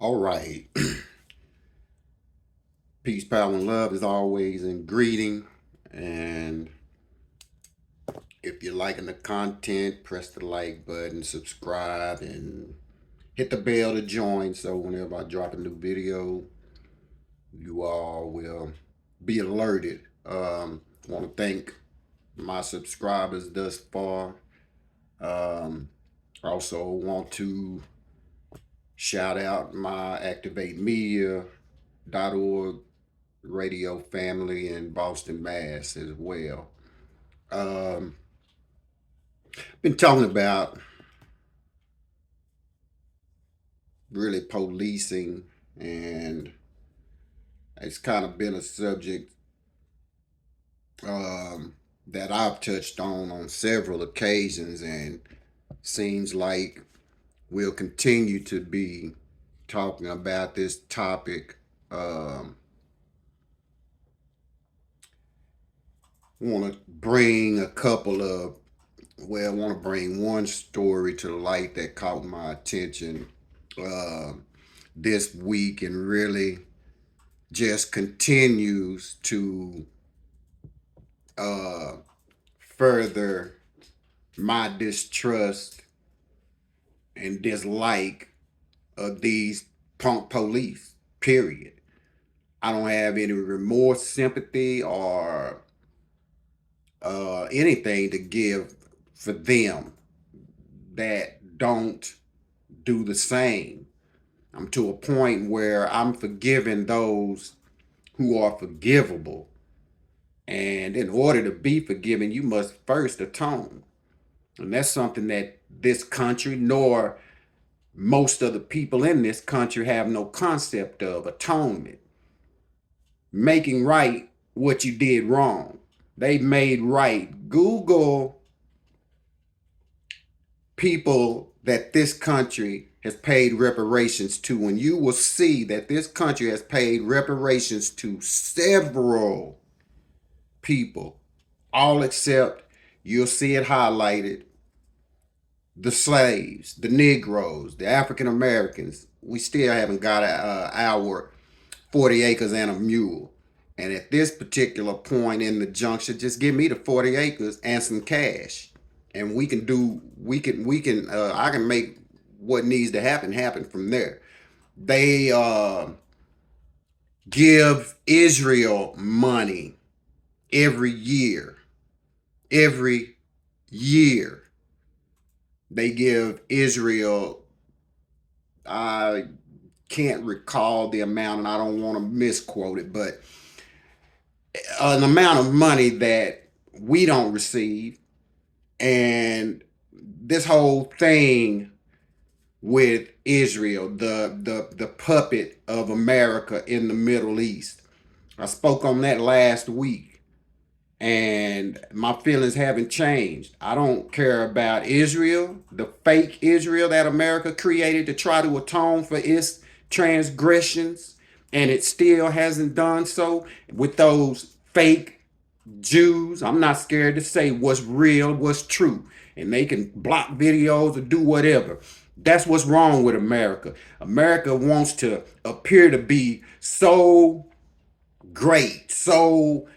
All right. Peace, power, and love is always in greeting. And if you're liking the content, press the like button, subscribe, and hit the bell to join. So whenever I drop a new video, you all will be alerted. Want to thank my subscribers thus far. Also want to shout out my activatemedia.org radio family in Boston, Mass as well. Been talking about really policing, and it's kind of been a subject that I've touched on several occasions, and seems like we'll continue to be talking about this topic. Want to bring I want to bring one story to the light that caught my attention this week, and really just continues to further my distrust and dislike of these punk police, period. I don't have any remorse, sympathy, or anything to give for them that don't do the same. I'm to a point where I'm forgiving those who are forgivable. And in order to be forgiven, you must first atone. And that's something that this country, nor most of the people in this country, have no concept of: atonement. Making right what you did wrong. They made right. Google people that this country has paid reparations to, and you will see that this country has paid reparations to several people, all except, you'll see it highlighted, the slaves, the Negroes, the African Americans. We still haven't got our 40 acres and a mule. And at this particular point in the juncture, just give me the 40 acres and some cash, and I can make what needs to happen from there. They give Israel money every year. Every year they give Israel, I can't recall the amount and I don't want to misquote it, but an amount of money that we don't receive. And this whole thing with Israel, the puppet of America in the Middle East, I spoke on that last week, and my feelings haven't changed. I don't care about Israel, the fake Israel that America created to try to atone for its transgressions, and it still hasn't done so with those fake Jews. I'm not scared to say what's real, what's true, and they can block videos or do whatever. That's what's wrong with America. America wants to appear to be so great, so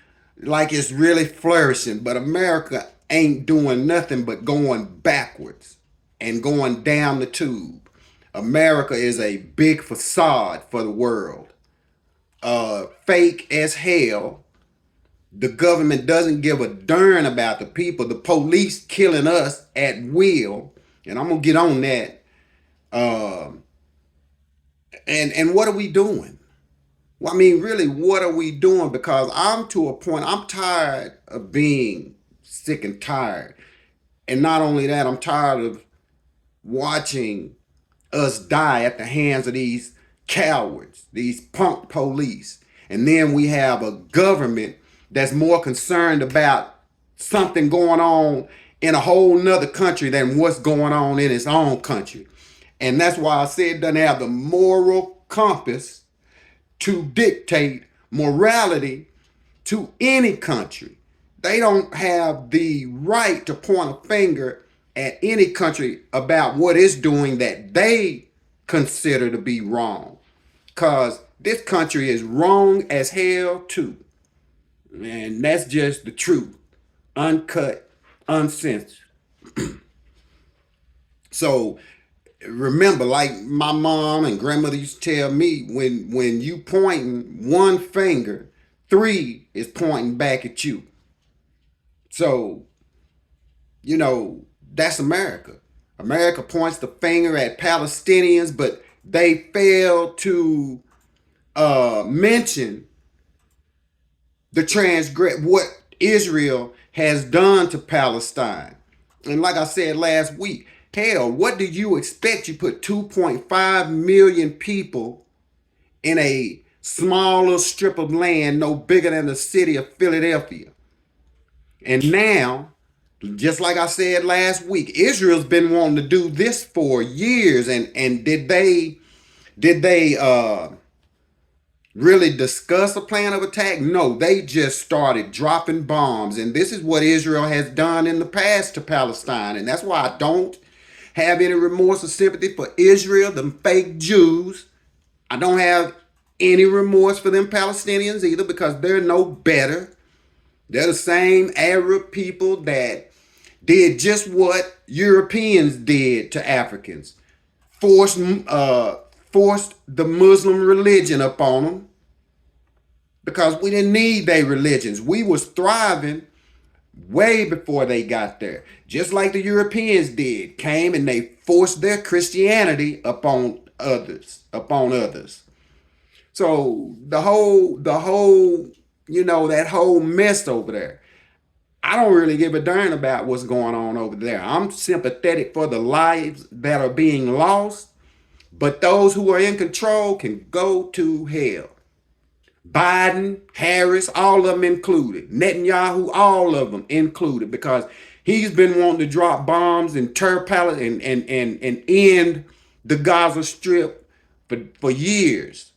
like it's really flourishing, but America ain't doing nothing but going backwards and going down the tube. America is a big facade for the world. Fake as hell. The government doesn't give a darn about the people. The police killing us at will, and I'm gonna get on that. And what are we doing? Well, I mean, really, what are we doing? Because I'm to a point, I'm tired of being sick and tired. And not only that, I'm tired of watching us die at the hands of these cowards, these punk police. And then we have a government that's more concerned about something going on in a whole nother country than what's going on in its own country. And that's why I said it doesn't have the moral compass to dictate morality to any country. They don't have the right to point a finger at any country about what it's doing that they consider to be wrong. Because this country is wrong as hell too. And that's just the truth. Uncut, uncensored. So remember, like my mom and grandmother used to tell me, when you pointing one finger, three is pointing back at you. So, that's America. America points the finger at Palestinians, but they fail to mention what Israel has done to Palestine. And like I said last week, hell, what do you expect? You put 2.5 million people in a smaller strip of land no bigger than the city of Philadelphia. And now, just like I said last week, Israel's been wanting to do this for years. And did they really discuss a plan of attack? No, they just started dropping bombs. And this is what Israel has done in the past to Palestine. And that's why I don't have any remorse or sympathy for Israel, them fake Jews. I don't have any remorse for them Palestinians either, because they're no better. They're the same Arab people that did just what Europeans did to Africans. Forced the Muslim religion upon them, because we didn't need their religions. We was thriving way before they got there. Just like the Europeans did, came and they forced their Christianity upon others. So the whole that whole mess over there, I don't really give a darn about what's going on over there. I'm sympathetic for the lives that are being lost, but those who are in control can go to hell. Biden, Harris, all of them included. Netanyahu, all of them included, because he's been wanting to drop bombs and tear Palestine and end the Gaza Strip for years.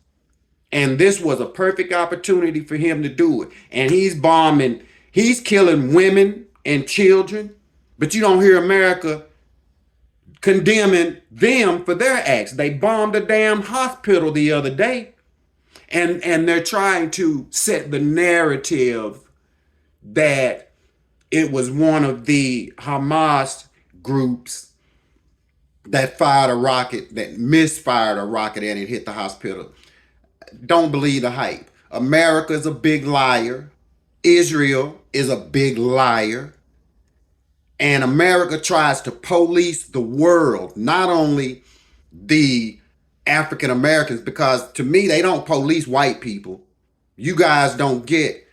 And this was a perfect opportunity for him to do it. And he's killing women and children, but you don't hear America condemning them for their acts. They bombed a damn hospital the other day. And they're trying to set the narrative that it was one of the Hamas groups that misfired a rocket and it hit the hospital. Don't believe the hype. America is a big liar. Israel is a big liar. And America tries to police the world, not only the African Americans, because to me, they don't police white people. You guys don't get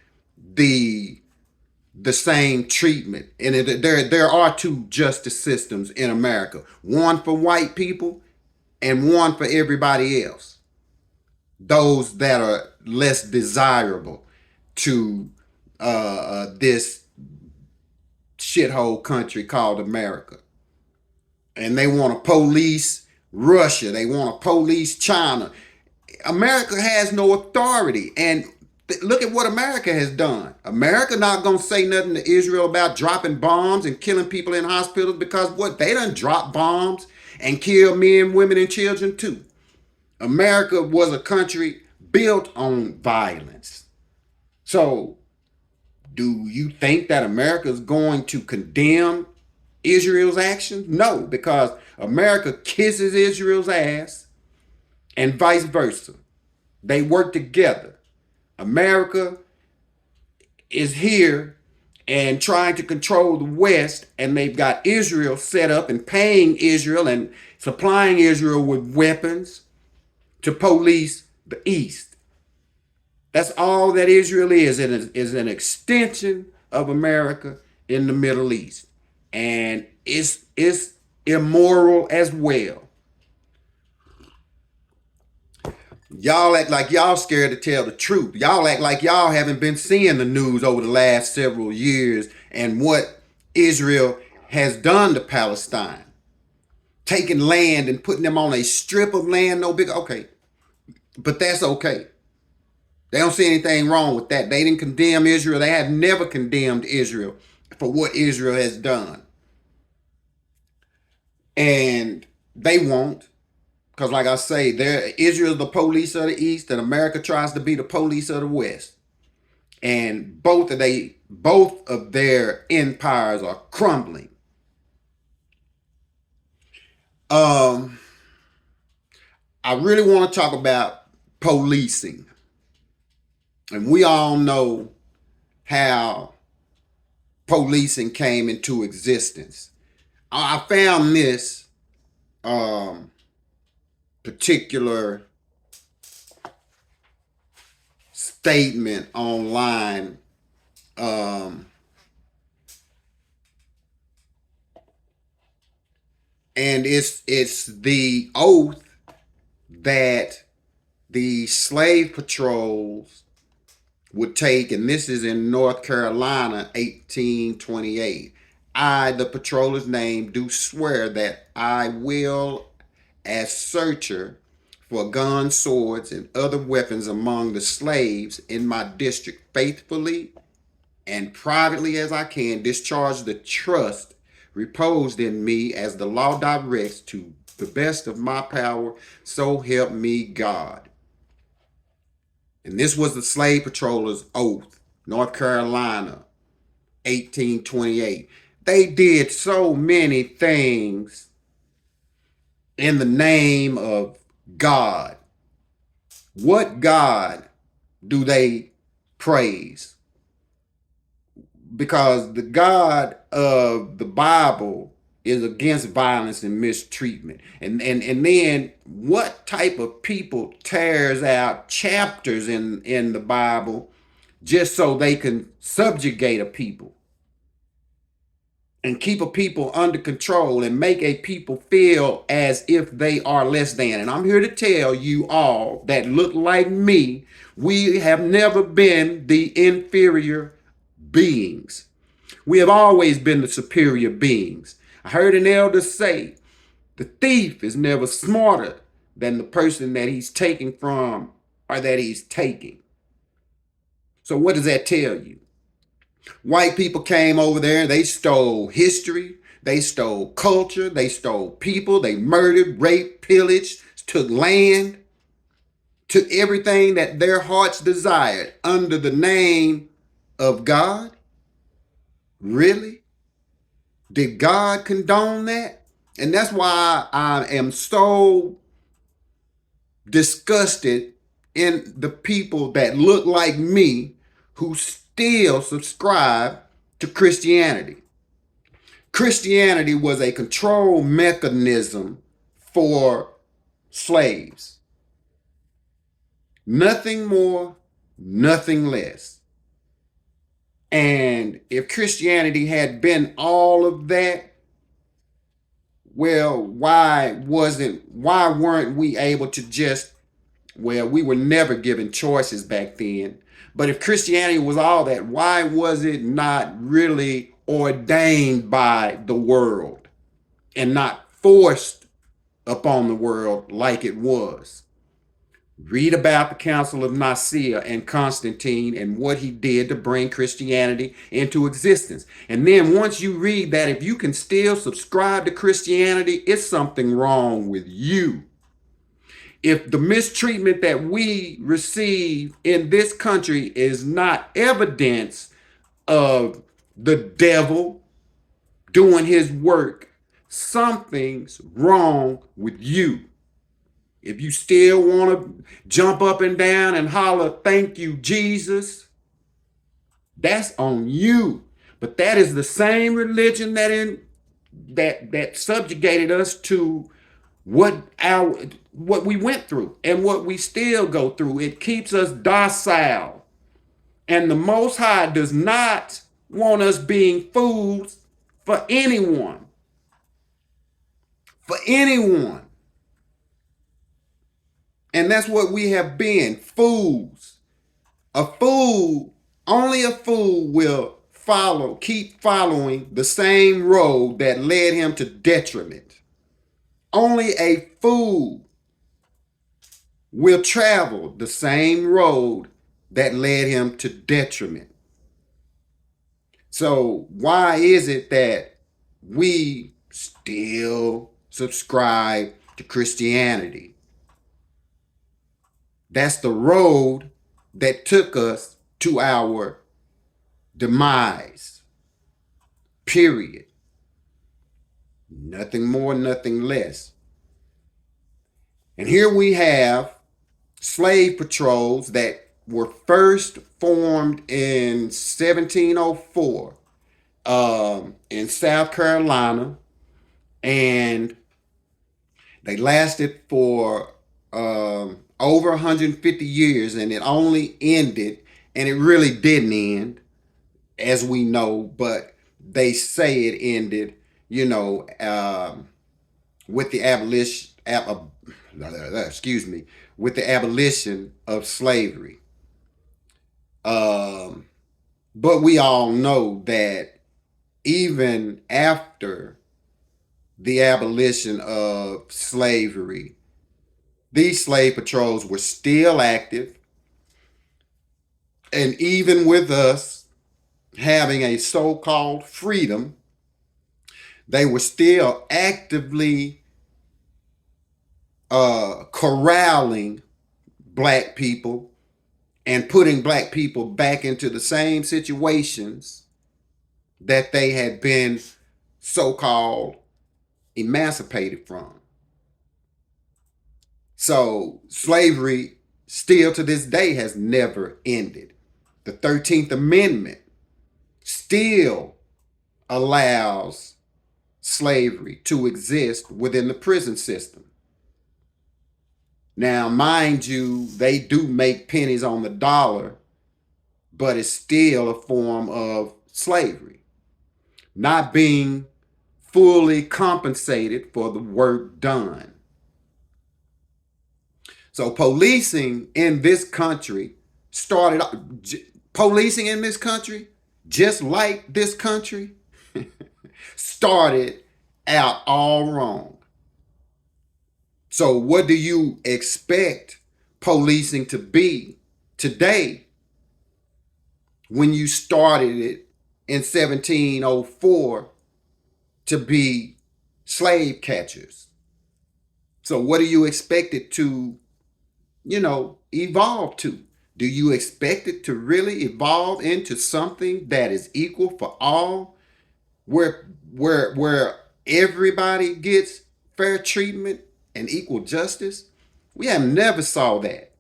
the same treatment. And there are two justice systems in America. One for white people and one for everybody else. Those that are less desirable to this shithole country called America. And they want to police Russia. They want to police China. America has no authority. And look at what America has done. America not going to say nothing to Israel about dropping bombs and killing people in hospitals, because what? They done drop bombs and kill men, women, and children too. America was a country built on violence. So, do you think that America is going to condemn Israel's actions? No, because America kisses Israel's ass and vice versa. They work together. America is here and trying to control the West, and they've got Israel set up and paying Israel and supplying Israel with weapons to police the East. That's all that Israel is. It is an extension of America in the Middle East. And it's immoral as well. Y'all act like y'all scared to tell the truth. Y'all act like y'all haven't been seeing the news over the last several years and what Israel has done to Palestine. Taking land and putting them on a strip of land no bigger. Okay. But that's okay. They don't see anything wrong with that. They didn't condemn Israel. They have never condemned Israel for what Israel has done. And they won't. Because like I say, Israel's the police of the East and America tries to be the police of the West. And both of their empires are crumbling. Um, I really want to talk about policing. And we all know how policing came into existence. I found this particular statement online. And it's the oath that the slave patrols would take, and this is in North Carolina, 1828. I, the patroller's name, do swear that I will, as searcher for guns, swords, and other weapons among the slaves in my district, faithfully and privately as I can, discharge the trust reposed in me as the law directs to the best of my power, so help me God. And this was the slave patroller's oath, North Carolina, 1828. They did so many things in the name of God. What God do they praise? Because the God of the Bible is against violence and mistreatment. And then what type of people tears out chapters in the Bible just so they can subjugate a people and keep a people under control and make a people feel as if they are less than? And I'm here to tell you all that look like me, we have never been the inferior beings. We have always been the superior beings. I heard an elder say, the thief is never smarter than the person that he's taking from or that he's taking. So what does that tell you? White people came over there, they stole history, they stole culture, they stole people, they murdered, raped, pillaged, took land, took everything that their hearts desired under the name of God. Really? Did God condone that? And that's why I am so disgusted in the people that look like me who still subscribe to Christianity. Christianity was a control mechanism for slaves. Nothing more, nothing less. And if Christianity had been all of that, well, why weren't we able to just, well, we were never given choices back then. But if Christianity was all that, why was it not really ordained by the world and not forced upon the world like it was? Read about the Council of Nicaea and Constantine and what he did to bring Christianity into existence. And then once you read that, if you can still subscribe to Christianity, it's something wrong with you. If the mistreatment that we receive in this country is not evidence of the devil doing his work, something's wrong with you. If you still want to jump up and down and holler, thank you, Jesus, that's on you. But that is the same religion that subjugated us to what we went through and what we still go through. It keeps us docile. And the Most High does not want us being fools for anyone. For anyone. And that's what we have been, fools. Only a fool will keep following the same road that led him to detriment. Only a fool will travel the same road that led him to detriment. So why is it that we still subscribe to Christianity. That's the road that took us to our demise. Period. Nothing more, nothing less. And here we have slave patrols that were first formed in 1704 in South Carolina, and they lasted for over 150 years, and it only ended, and it really didn't end, as we know, but they say it ended, with the with the abolition of slavery. But we all know that even after the abolition of slavery, these slave patrols were still active. And even with us having a so-called freedom, they were still actively corralling black people and putting black people back into the same situations that they had been so-called emancipated from. So slavery still to this day has never ended. The 13th Amendment still allows slavery to exist within the prison system. Now, mind you, they do make pennies on the dollar, but it's still a form of slavery. Not being fully compensated for the work done. So policing in this country just like this country, started out all wrong. So what do you expect policing to be today when you started it in 1704 to be slave catchers? So what do you expect it to, evolve to? Do you expect it to really evolve into something that is equal for all, where everybody gets fair treatment and equal justice? We have never saw that.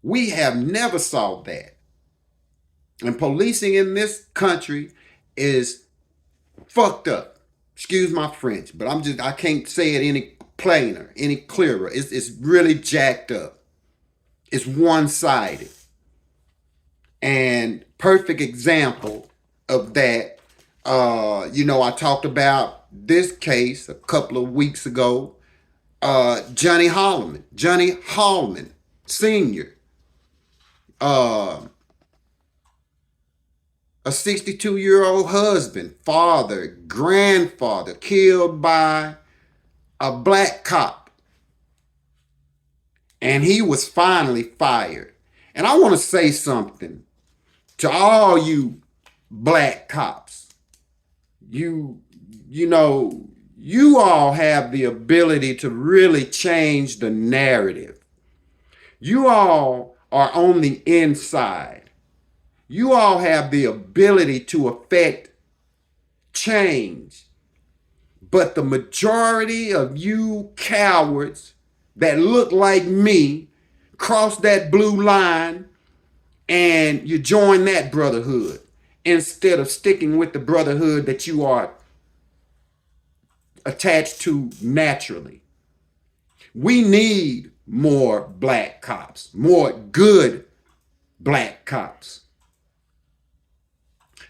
We have never saw that. And policing in this country is fucked up. Excuse my French, but I can't say it any plainer, any clearer. It's really jacked up. It's one-sided. And perfect example of that, I talked about this case a couple of weeks ago. Johnny Hallman Sr., a 62-year-old husband, father, grandfather, killed by a black cop. And he was finally fired. And I want to say something to all you black cops. You all have the ability to really change the narrative. You all are on the inside. You all have the ability to affect change. But the majority of you cowards that look like me cross that blue line and you join that brotherhood instead of sticking with the brotherhood that you are attached to naturally. We need more black cops, more good black cops.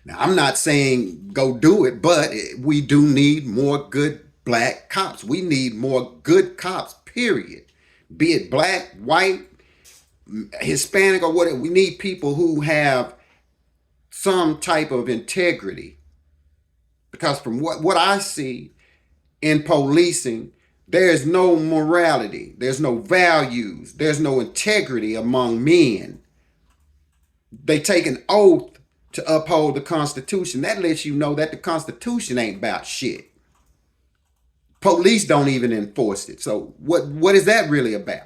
Now, I'm not saying go do it, but we do need more good black cops. We need more good cops, period. Be it black, white, Hispanic, or whatever. We need people who have some type of integrity. Because from what I see in policing, there's no morality, there's no values, there's no integrity among men. They take an oath to uphold the Constitution. That lets you know that the Constitution ain't about shit. Police don't even enforce it. So what is that really about?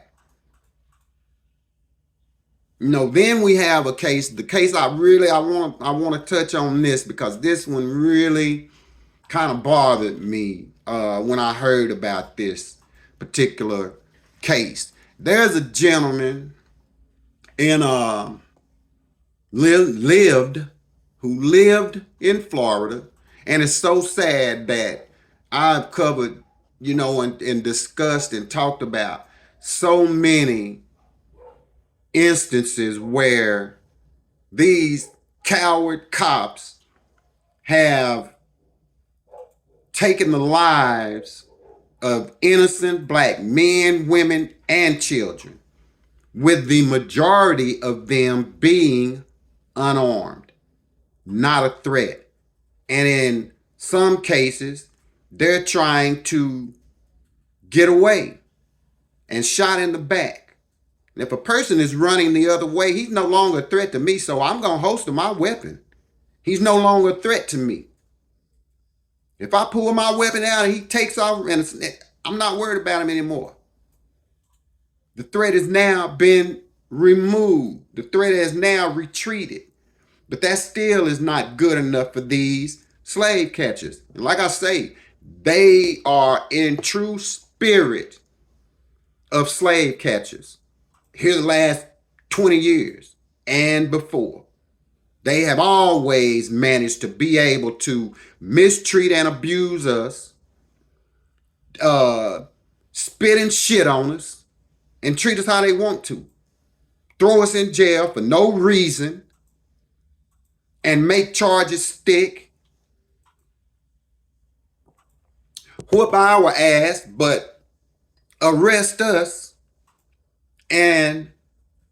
Then we have a case. The case I want to touch on this because this one really kind of bothered me when I heard about this particular case. There's a gentleman in who lived in Florida, and it's so sad that I've covered, and discussed and talked about so many instances where these coward cops have taken the lives of innocent black men, women, and children, with the majority of them being unarmed, not a threat. And in some cases, they're trying to get away and shot in the back. And if a person is running the other way, he's no longer a threat to me, so I'm going to holster my weapon. He's no longer a threat to me. If I pull my weapon out and he takes off, and I'm not worried about him anymore. The threat has now been removed. The threat has now retreated. But that still is not good enough for these slave catchers. And like I say, they are in true spirit of slave catchers. Here the last 20 years and before. They have always managed to be able to mistreat and abuse us, spit and shit on us, and treat us how they want to. Throw us in jail for no reason and make charges stick. Whoop our ass, but arrest us and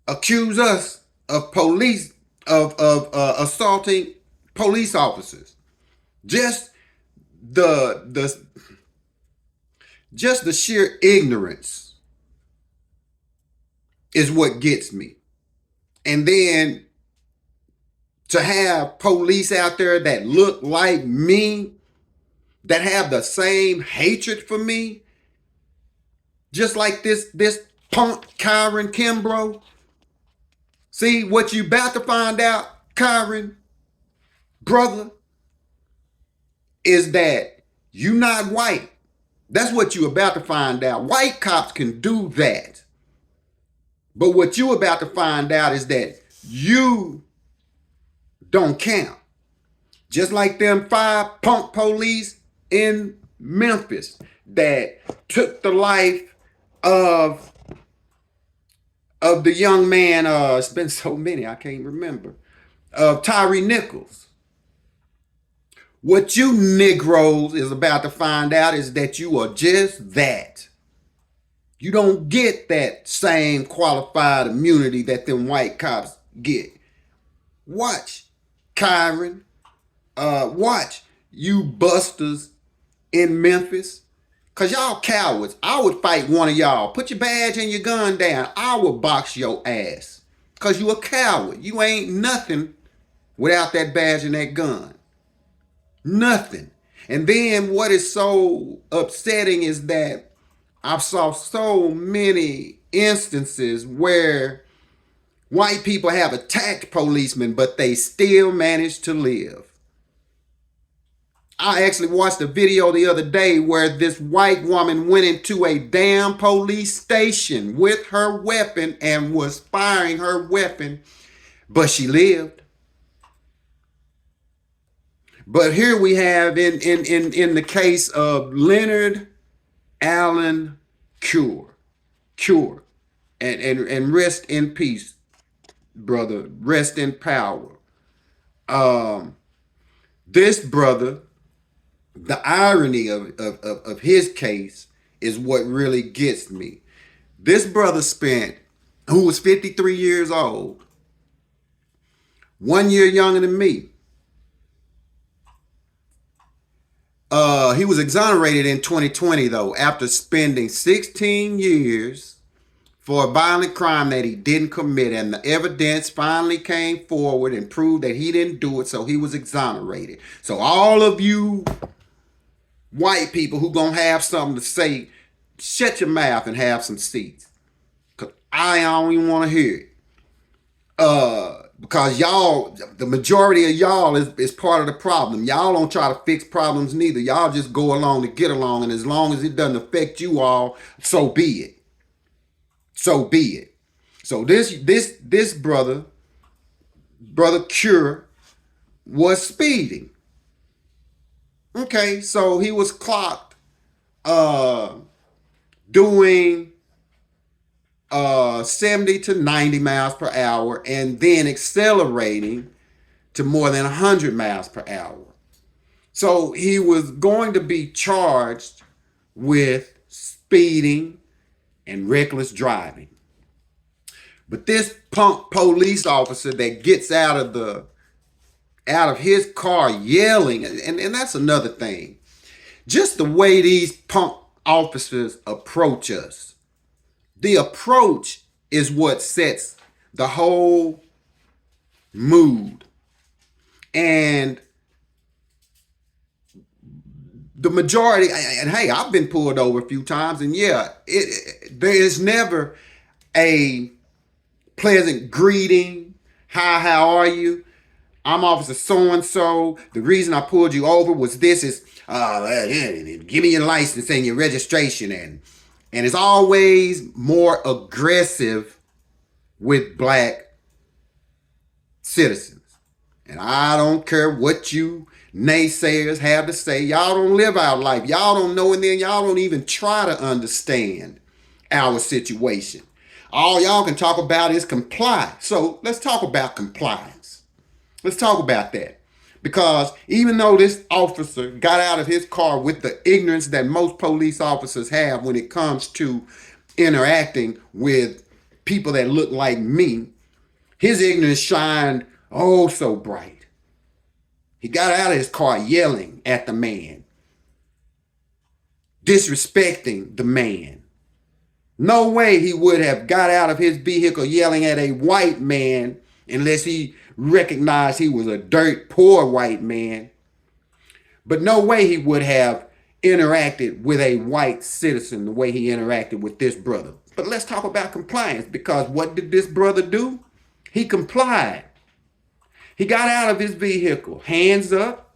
accuse us of assaulting police officers. Just the sheer ignorance is what gets me. And then to have police out there that look like me, that have the same hatred for me, just like this punk Kyron Kimbrough. See, what you about to find out, Kyron, brother, is that you not white. That's what you about to find out. White cops can do that. But what you about to find out is that you don't count. Just like them 5 punk police in Memphis that took the life of the young man, it's been so many, I can't remember, of Tyree Nichols. What you Negroes is about to find out is that you are just that. You don't get that same qualified immunity that them white cops get. Watch, Kyron. Watch, you busters in Memphis. Because y'all cowards. I would fight one of y'all. Put your badge and your gun down. I will box your ass. Because you a coward. You ain't nothing without that badge and that gun. Nothing. And then what is so upsetting is that I've saw so many instances where white people have attacked policemen, but they still manage to live. I actually watched a video the other day where this white woman went into a damn police station with her weapon and was firing her weapon, but she lived. But here we have in the case of Leonard Allen Cure, and rest in peace, brother, rest in power. This brother, the irony of his case is what really gets me. This brother who was 53 years old, 1 year younger than me. He was exonerated in 2020 though, after spending 16 years for a violent crime that he didn't commit, and the evidence finally came forward and proved that he didn't do it, so he was exonerated. So all of you white people who gonna have something to say, shut your mouth and have some seats. Cause I don't even want to hear it. Because y'all, the majority of y'all is part of the problem. Y'all don't try to fix problems neither. Y'all just go along to get along, and as long as it doesn't affect you all, so be it. So be it. So this brother Cure, was speeding. Okay, so he was clocked doing 70 to 90 miles per hour and then accelerating to more than 100 miles per hour. So he was going to be charged with speeding and reckless driving. But this punk police officer that gets out of his car yelling, and that's another thing. Just the way these punk officers approach us. The approach is what sets the whole mood. And the majority, and hey, I've been pulled over a few times, and yeah, there is never a pleasant greeting. Hi, how are you? I'm Officer so-and-so. The reason I pulled you over was this is, give me your license and your registration. And it's always more aggressive with black citizens. And I don't care what you naysayers have to say. Y'all don't live our life. Y'all don't know, and then y'all don't even try to understand our situation. All y'all can talk about is comply. So let's talk about compliance. Let's talk about that. Because even though this officer got out of his car with the ignorance that most police officers have when it comes to interacting with people that look like me, his ignorance shined oh so bright. He got out of his car yelling at the man, disrespecting the man. No way he would have got out of his vehicle yelling at a white man unless he recognized he was a dirt poor white man. But no way he would have interacted with a white citizen the way he interacted with this brother. But let's talk about compliance, because what did this brother do? He complied. He got out of his vehicle, hands up.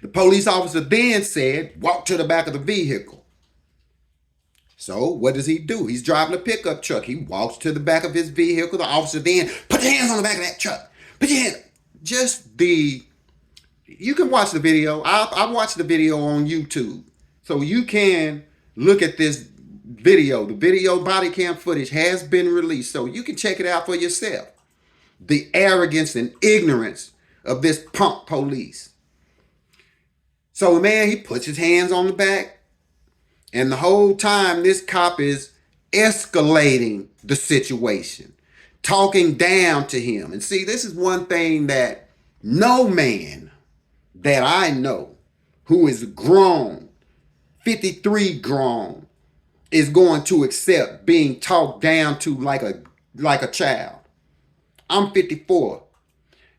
The police officer then said, walk to the back of the vehicle. So what does he do? He's driving a pickup truck. He walks to the back of his vehicle. The officer then, put your hands on the back of that truck. Put your hands. You can watch the video. I watched the video on YouTube. So you can look at this video. The video body cam footage has been released. So you can check it out for yourself. The arrogance and ignorance of this punk police. So man, he puts his hands on the back. And the whole time, this cop is escalating the situation, talking down to him. And see, this is one thing that no man that I know who is grown, 53 grown, is going to accept being talked down to like a child. I'm 54,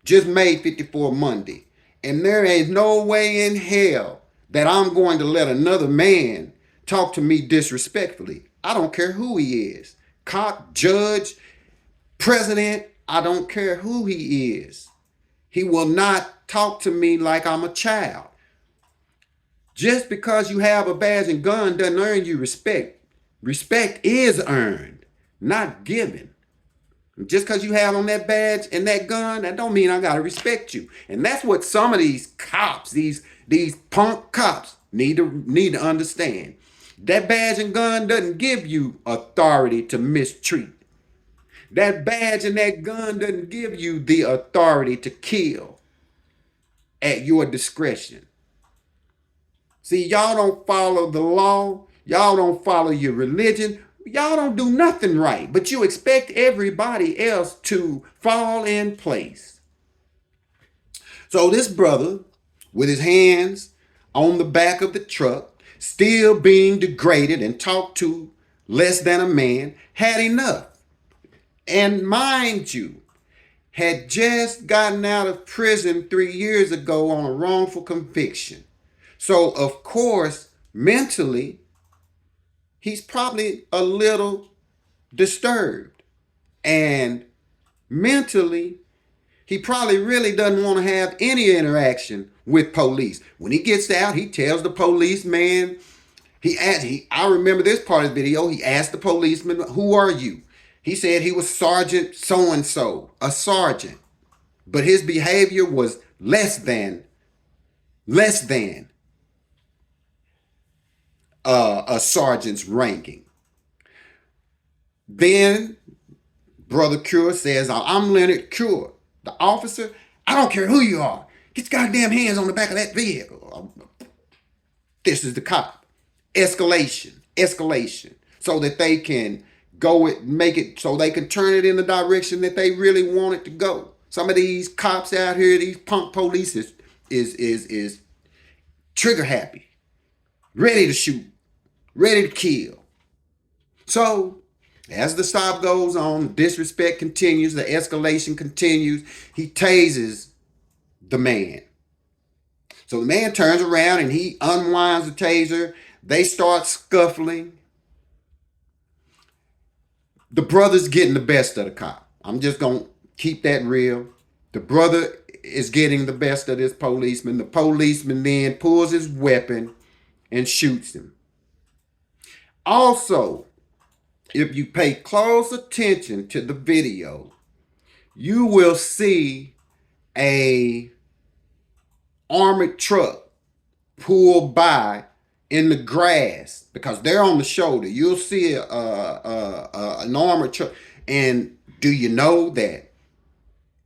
just made 54 Monday. And there is no way in hell that I'm going to let another man talk to me disrespectfully. I don't care who he is. Cop, judge, president, I don't care who he is. He will not talk to me like I'm a child. Just because you have a badge and gun doesn't earn you respect. Respect is earned, not given. Just because you have on that badge and that gun, that don't mean I gotta respect you. And that's what some of these cops, these punk cops need to understand. That badge and gun doesn't give you authority to mistreat. That badge and that gun doesn't give you the authority to kill at your discretion. See, y'all don't follow the law. Y'all don't follow your religion. Y'all don't do nothing right, but you expect everybody else to fall in place. So this brother, with his hands on the back of the truck, still being degraded and talked to less than a man, had enough. And mind you, had just gotten out of prison 3 years ago on a wrongful conviction. So, of course, mentally, he's probably a little disturbed. And mentally, he probably really doesn't want to have any interaction with police. When he gets out, he tells the policeman, I remember this part of the video, he asked the policeman, "Who are you?" He said he was Sergeant so-and-so, a sergeant. But his behavior was less than a sergeant's ranking. Then Brother Cure says, "I'm Leonard Cure, the officer. I don't care who you are. Get your goddamn hands on the back of that vehicle." This is the cop. Escalation. So that they can make it so they can turn it in the direction that they really want it to go. Some of these cops out here, these punk police is trigger happy, ready to shoot, ready to kill. So as the stop goes on, the disrespect continues, the escalation continues. He tases the man. So the man turns around and he unwinds the taser. They start scuffling. The brother's getting the best of the cop. I'm just going to keep that real. The brother is getting the best of this policeman. The policeman then pulls his weapon and shoots him. Also, if you pay close attention to the video, you will see a armored truck pull by in the grass because they're on the shoulder. You'll see an armored truck. And do you know that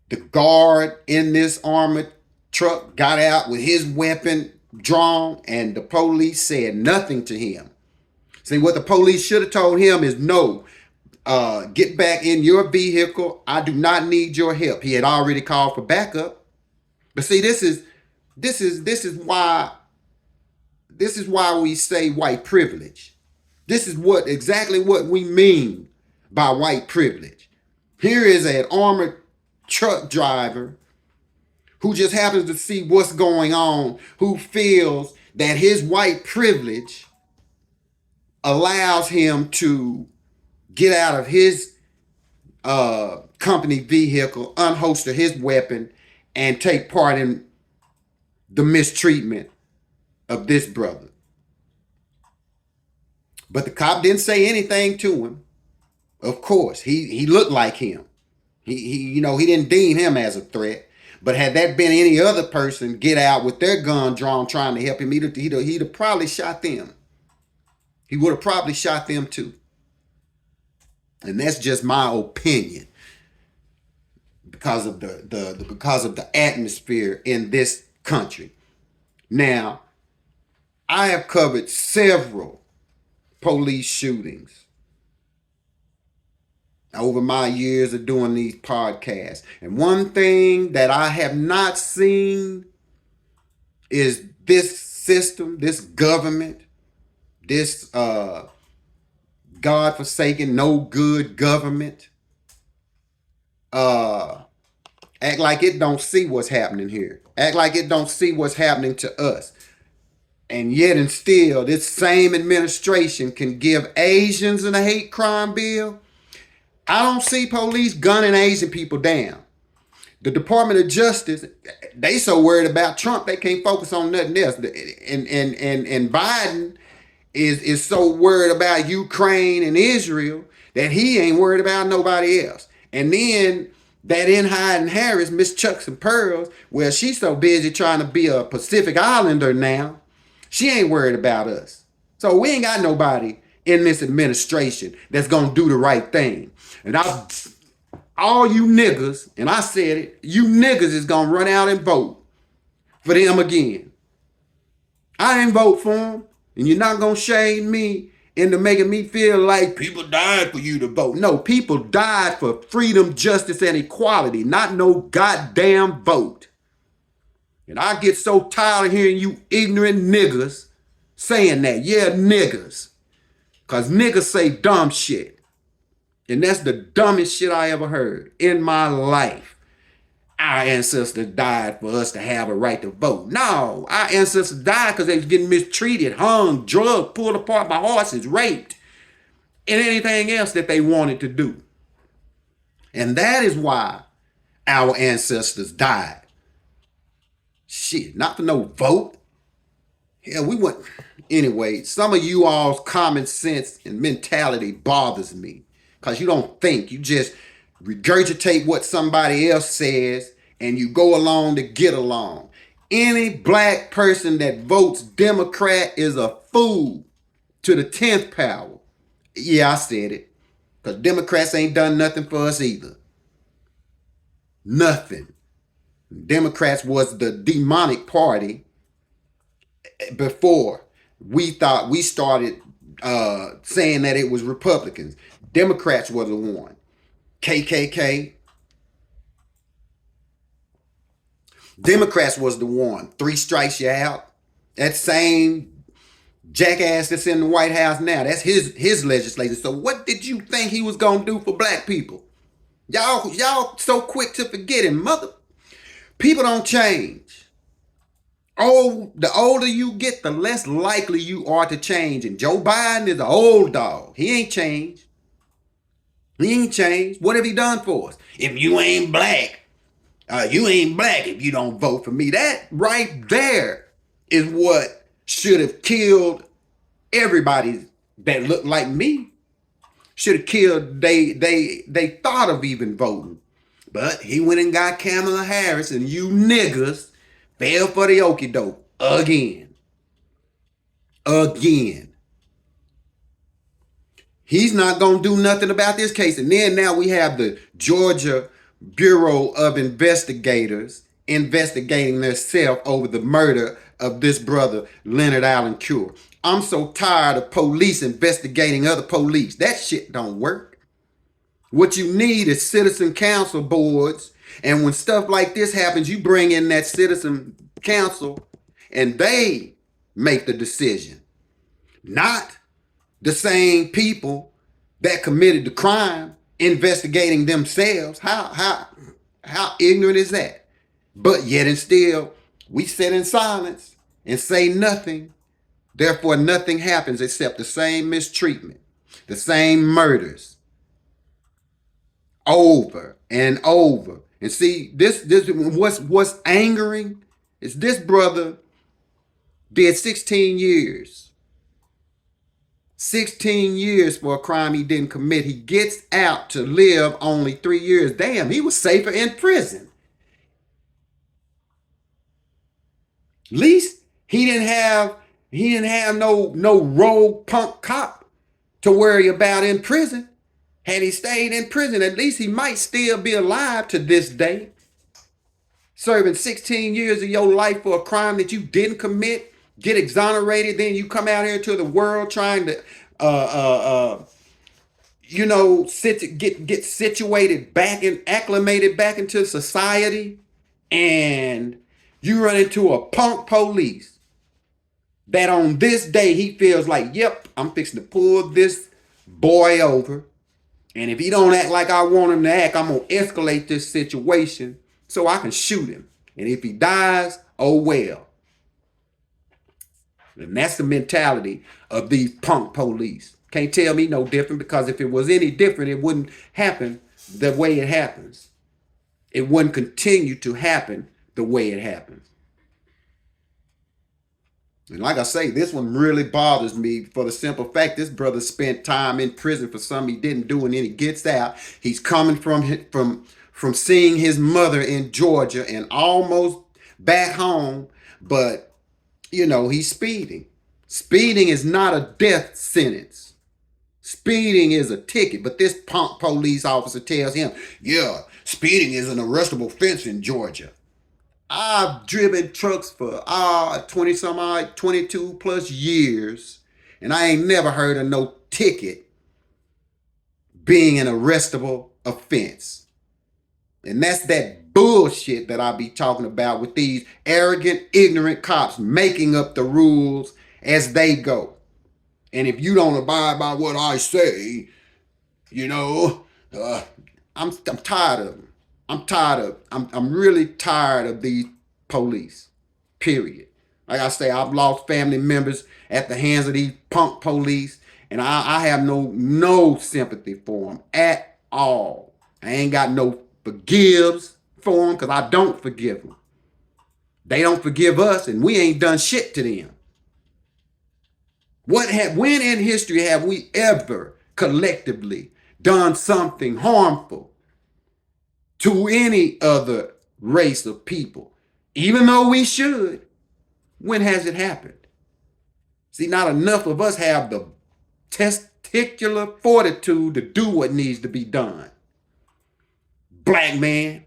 the guard in this armored truck got out with his weapon drawn and the police said nothing to him? See, what the police should have told him is, "No, get back in your vehicle. I do not need your help." He had already called for backup. But see, this is why we say white privilege. This is exactly what we mean by white privilege. Here is an armored truck driver who just happens to see what's going on, who feels that his white privilege allows him to get out of his company vehicle, unholster his weapon, and take part in the mistreatment of this brother. But the cop didn't say anything to him. Of course, he looked like him. He didn't deem him as a threat. But had that been any other person get out with their gun drawn trying to help him, he'd have probably shot them. He would have probably shot them too. And that's just my opinion because of the atmosphere in this country. Now, I have covered several police shootings over my years of doing these podcasts. And one thing that I have not seen is this system, this government, this God-forsaken, no good government act like it don't see what's happening here. Act like it don't see what's happening to us. And yet and still, this same administration can give Asians a hate crime bill. I don't see police gunning Asian people down. The Department of Justice, they so worried about Trump, they can't focus on nothing else. And Biden is so worried about Ukraine and Israel that he ain't worried about nobody else. And then that Enhide Harris, Miss Chucks and Pearls, well, she's so busy trying to be a Pacific Islander now, she ain't worried about us. So we ain't got nobody in this administration that's gonna do the right thing. And all you niggas, and I said it, you niggas is gonna run out and vote for them again. I didn't vote for them, and you're not gonna shame me into making me feel like people died for you to vote. No, people died for freedom, justice, and equality, not no goddamn vote. And I get so tired of hearing you ignorant niggas saying that. Yeah, niggas. Because niggas say dumb shit. And that's the dumbest shit I ever heard in my life. our ancestors died for us to have a right to vote. No, our ancestors died because they was getting mistreated, hung, drugged, pulled apart by horses, raped, and anything else that they wanted to do. And that is why our ancestors died. Shit, not for no vote. Yeah, we went. Anyway, some of you all's common sense and mentality bothers me because you don't think. You just regurgitate what somebody else says and you go along to get along. Any black person that votes Democrat is a fool to the 10th power. Yeah, I said it. Because Democrats ain't done nothing for us either. Nothing. Democrats was the demonic party before we started saying that it was Republicans. Democrats were the one. KKK. Democrats was the one. 3 strikes you out. That same jackass that's in the White House now, that's his legislature. So what did you think he was gonna do for black people? Y'all so quick to forget him, mother. People don't change. Oh, the older you get, the less likely you are to change. And Joe Biden is an old dog. He ain't changed. He ain't changed. What have he done for us? If you ain't black, you ain't black if you don't vote for me. That right there is what should have killed everybody that looked like me. Should have killed they thought of even voting. But he went and got Kamala Harris, and you niggas fell for the okie doke again. Again. He's not going to do nothing about this case. And then now we have the Georgia Bureau of Investigators investigating themselves over the murder of this brother, Leonard Allen Cure. I'm so tired of police investigating other police. That shit don't work. What you need is citizen council boards. And when stuff like this happens, you bring in that citizen council and they make the decision. Not the same people that committed the crime investigating themselves. How ignorant is that? But yet and still, we sit in silence and say nothing. Therefore, nothing happens except the same mistreatment, the same murders, over and over. And see, this what's angering is this brother did 16 years. 16 years for a crime he didn't commit. He gets out to live only 3 years. Damn, he was safer in prison. At least he didn't have no rogue punk cop to worry about in prison. Had he stayed in prison, at least he might still be alive to this day. Serving 16 years of your life for a crime that you didn't commit, get exonerated, then you come out here to the world trying to get situated back and acclimated back into society, and you run into a punk police that on this day he feels like, yep, I'm fixing to pull this boy over. And if he don't act like I want him to act, I'm going to escalate this situation so I can shoot him. And if he dies, oh well. And that's the mentality of these punk police. Can't tell me no different, because if it was any different, it wouldn't happen the way it happens. It wouldn't continue to happen the way it happens. And like I say, this one really bothers me for the simple fact this brother spent time in prison for something he didn't do, and then he gets out. He's coming from seeing his mother in Georgia and almost back home, but he's speeding. Speeding is not a death sentence. Speeding is a ticket, but this punk police officer tells him, yeah, speeding is an arrestable offense in Georgia. I've driven trucks for 22 plus years, and I ain't never heard of no ticket being an arrestable offense. And that's that bullshit that I be talking about with these arrogant, ignorant cops making up the rules as they go. And if you don't abide by what I say, I'm tired of them. I'm really tired of these police. Period. Like I say, I've lost family members at the hands of these punk police, and I have no sympathy for them at all. I ain't got no forgives for them because I don't forgive them. They don't forgive us, and we ain't done shit to them. When in history have we ever collectively done something harmful to any other race of people? Even though we should, when has it happened? See, not enough of us have the testicular fortitude to do what needs to be done. Black man,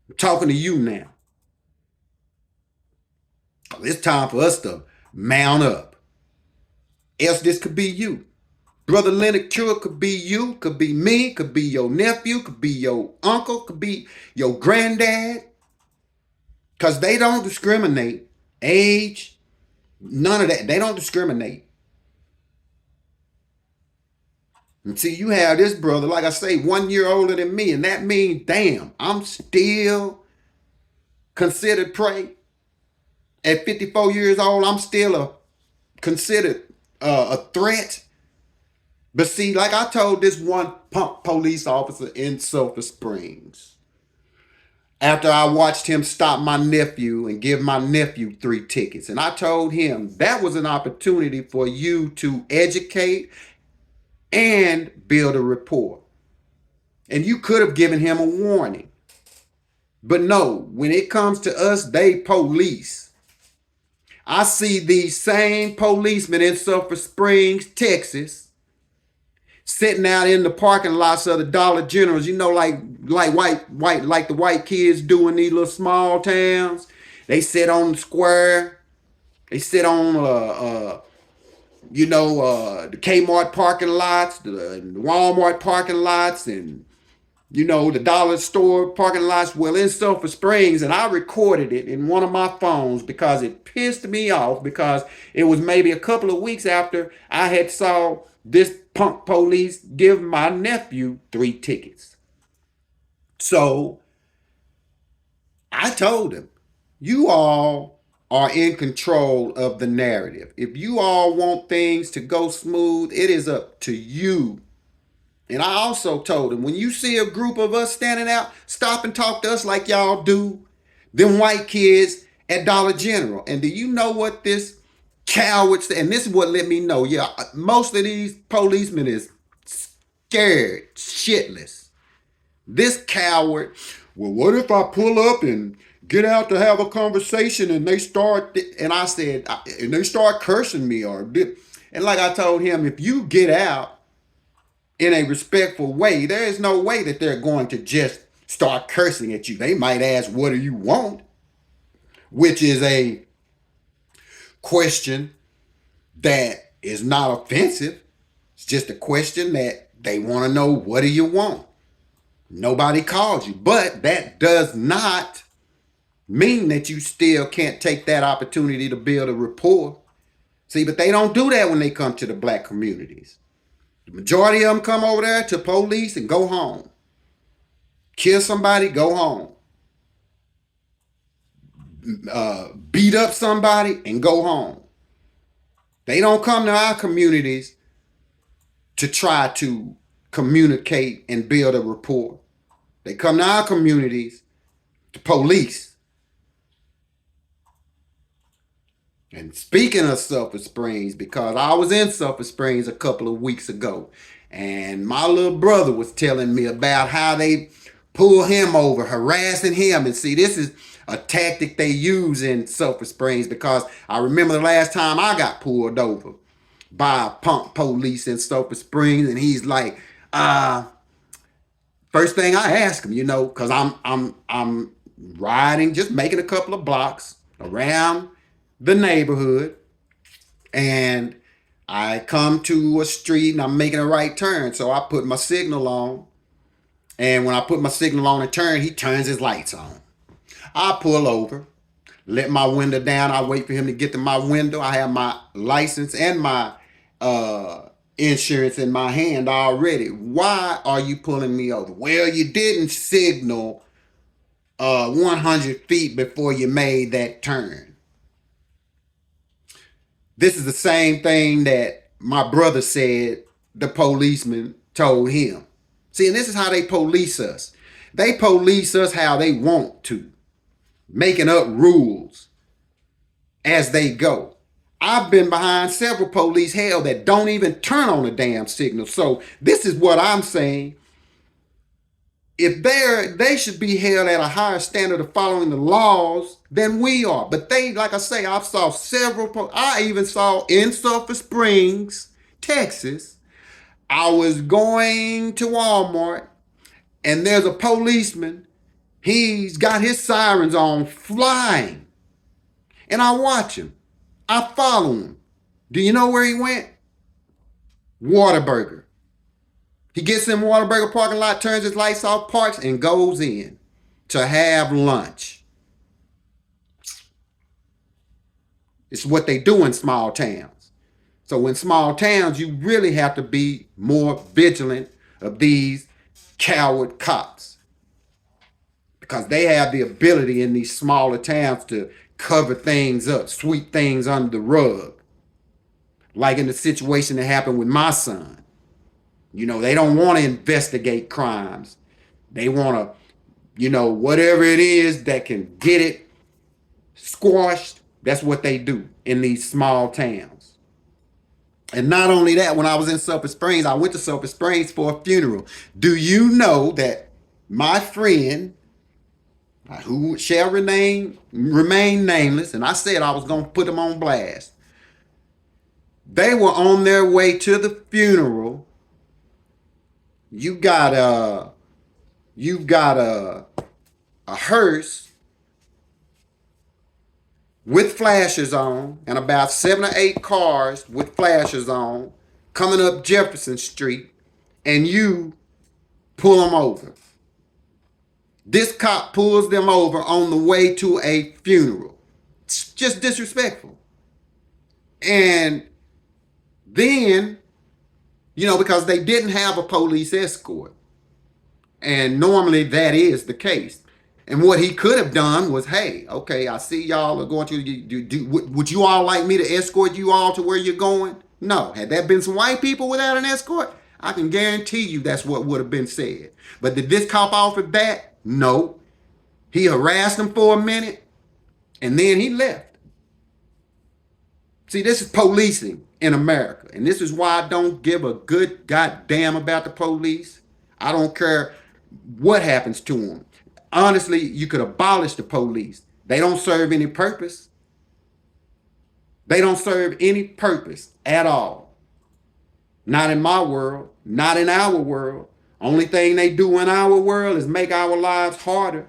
I'm talking to you now. It's time for us to mount up. Else this could be you. Brother Leonard could be you, could be me, could be your nephew, could be your uncle, could be your granddad. Because they don't discriminate. Age, none of that. They don't discriminate. And see, you have this brother, like I say, 1 year older than me, and that means, damn, I'm still considered prey. At 54 years old, I'm still considered a threat. But see, like I told this one punk police officer in Sulphur Springs, after I watched him stop my nephew and give my nephew 3 tickets, and I told him that was an opportunity for you to educate and build a rapport. And you could have given him a warning. But no, when it comes to us, they police. I see these same policemen in Sulphur Springs, Texas, sitting out in the parking lots of the Dollar Generals, you know, like the white kids do in these little small towns. They sit on the square. They sit on the Kmart parking lots, the Walmart parking lots, and the dollar store parking lots. Well, in Sulphur Springs, and I recorded it in one of my phones because it pissed me off, because it was maybe a couple of weeks after I had saw this punk police give my nephew 3 tickets. So I told him, you all are in control of the narrative. If you all want things to go smooth, it is up to you. And I also told him, when you see a group of us standing out, stop and talk to us like y'all do them white kids at Dollar General. And do you know what this coward said? And this is what let me know, yeah, most of these policemen is scared shitless. This coward, well, what if I pull up and get out to have a conversation and they start, and I said, and they start cursing me, and like I told him, if you get out in a respectful way, there is no way that they're going to just start cursing at you. They might ask, what do you want? Which is a question that is not offensive. It's just a question that they want to know, what do you want? Nobody called you. But that does not mean that you still can't take that opportunity to build a rapport. See, but they don't do that when they come to the black communities. The majority of them come over there to police and go home. Kill somebody, go home. Beat up somebody and go home. They don't come to our communities to try to communicate and build a rapport. They come to our communities to police. And speaking of Sulphur Springs, because I was in Sulphur Springs a couple of weeks ago, and my little brother was telling me about how they pull him over, harassing him. And see, this is a tactic they use in Sulphur Springs, because I remember the last time I got pulled over by a punk police in Sulphur Springs, and he's like, first thing I ask him, because I'm riding, just making a couple of blocks around the neighborhood, and I come to a street and I'm making a right turn. So I put my signal on, and when I put my signal on and turn, he turns his lights on. I pull over, let my window down. I wait for him to get to my window. I have my license and my insurance in my hand already. Why are you pulling me over? Well, you didn't signal 100 feet before you made that turn. This is the same thing that my brother said the policeman told him. See, and this is how they police us. They police us how they want to, making up rules as they go. I've been behind several police hell that don't even turn on a damn signal. So this is what I'm saying. If they should be held at a higher standard of following the laws than we are. But they, like I say, I saw several. I even saw in Sulphur Springs, Texas. I was going to Walmart, and there's a policeman. He's got his sirens on, flying, and I watch him. I follow him. Do you know where he went? Whataburger. He gets in Whataburger parking lot, turns his lights off, parks, and goes in to have lunch. It's what they do in small towns. So in small towns, you really have to be more vigilant of these coward cops, because they have the ability in these smaller towns to cover things up, sweep things under the rug. Like in the situation that happened with my son. You know, they don't want to investigate crimes. They want to, you know, whatever it is that can get it squashed, that's what they do in these small towns. And not only that, when I was in Sulphur Springs, I went to Sulphur Springs for a funeral. Do you know that my friend, who shall remain nameless, and I said I was going to put them on blast, they were on their way to the funeral. You've got a hearse with flashers on, and about 7 or 8 cars with flashers on coming up Jefferson Street, and you pull them over. This cop pulls them over on the way to a funeral. It's just disrespectful. And then, you know, because they didn't have a police escort. And normally that is the case. And what he could have done was, hey, okay, I see y'all are going to, would you all like me to escort you all to where you're going? No. Had there been some white people without an escort, I can guarantee you that's what would have been said. But did this cop offer that? No. He harassed them for a minute, and then he left. See, this is policing in America. And this is why I don't give a good goddamn about the police. I don't care what happens to them. Honestly, you could abolish the police. They don't serve any purpose. They don't serve any purpose at all. Not in my world. Not in our world. Only thing they do in our world is make our lives harder,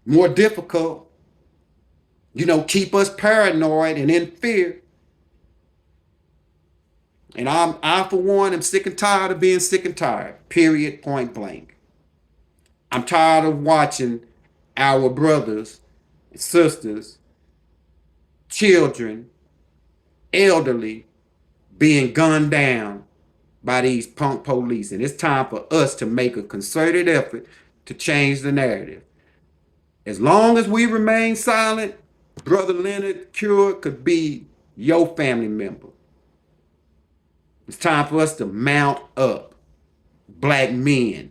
more difficult. You know, keep us paranoid and in fear. And I for one, am sick and tired of being sick and tired. Period, point blank. I'm tired of watching our brothers, sisters, children, elderly being gunned down by these punk police. And it's time for us to make a concerted effort to change the narrative. As long as we remain silent, Brother Leonard Cure could be your family member. It's time for us to mount up, black men.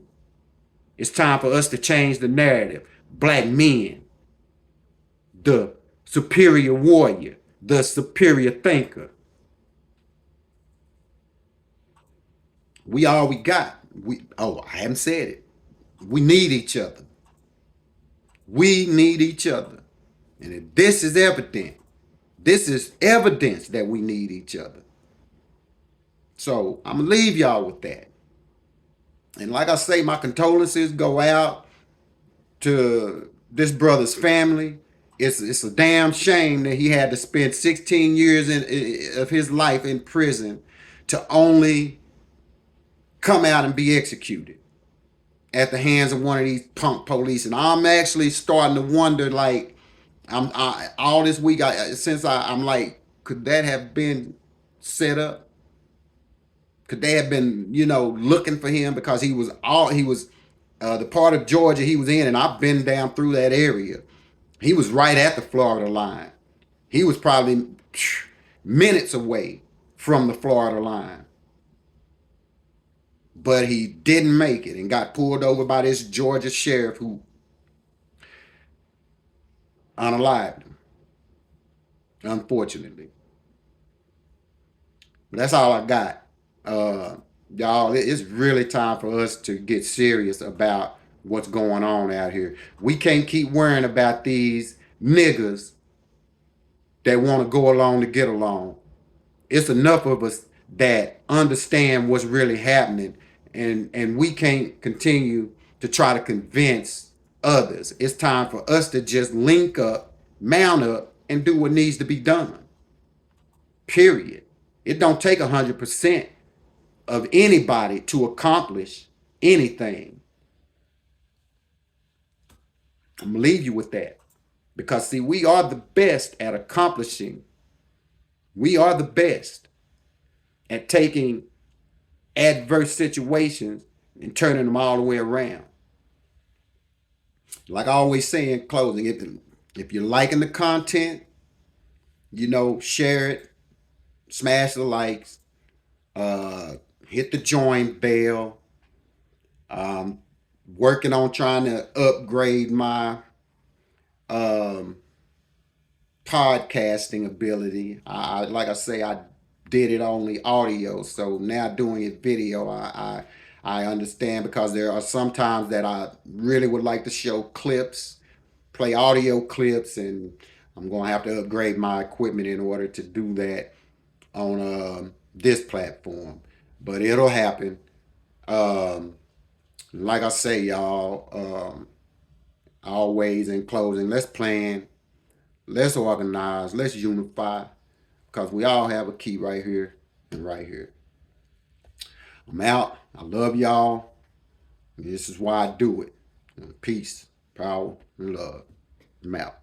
It's time for us to change the narrative. Black men, the superior warrior, the superior thinker. We all we got. I haven't said it. We need each other. We need each other. And if this is evident, this is evidence that we need each other. So I'm going to leave y'all with that. And like I say, my condolences go out to this brother's family. It's a damn shame that he had to spend 16 years of his life in prison to only come out and be executed at the hands of one of these punk police. And I'm actually starting to wonder, like, all this week, I'm like, could that have been set up? Could they have been, looking for him because he was the part of Georgia he was in, and I've been down through that area. He was right at the Florida line. He was probably minutes away from the Florida line. But he didn't make it and got pulled over by this Georgia sheriff who unalived him, unfortunately. But that's all I got. Y'all, it's really time for us to get serious about what's going on out here. We can't keep worrying about these niggas that want to go along to get along. It's enough of us that understand what's really happening, and we can't continue to try to convince others. It's time for us to just link up, mount up, and do what needs to be done. Period. It don't take 100% of anybody to accomplish anything. I'm gonna leave you with that. Because see, we are the best at accomplishing. We are the best at taking adverse situations and turning them all the way around. Like I always say in closing, if you're liking the content, share it, smash the likes, hit the join bell. Working on trying to upgrade my podcasting ability. Like I say, I did it only audio, so now doing it video, I understand, because there are some times that I really would like to show clips, play audio clips, and I'm gonna have to upgrade my equipment in order to do that on this platform. But it'll happen. Like I say, y'all, always in closing, let's plan, let's organize, let's unify, because we all have a key right here and right here. I'm out. I love y'all. This is why I do it. Peace, power, and love. I'm out.